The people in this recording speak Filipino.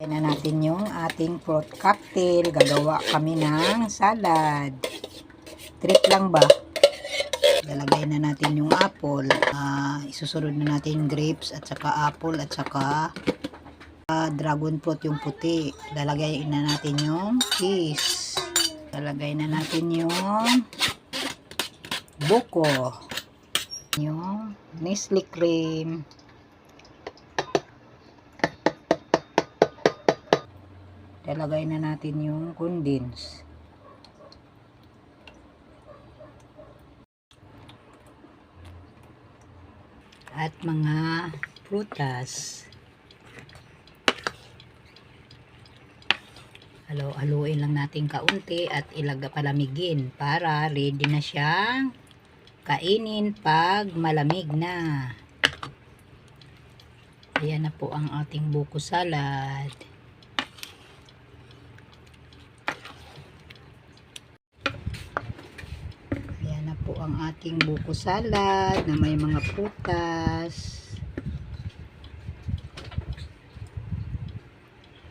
na natin yung ating fruit cocktail. Gagawa kami ng salad. Trip lang ba? Lalagay na natin yung apple. Isusunod na natin grapes at saka apple at saka dragon fruit yung puti. Lalagay na natin yung cheese. Lalagay na natin yung buko. Yung Nestle cream. Lalagay na natin yung condense. At mga prutas. Haluin lang natin kaunti at palamigin para ready na siyang kainin pag malamig na. Ayan na po ang ating buko salad. Ayan na po ang ating buko salad na may mga prutas.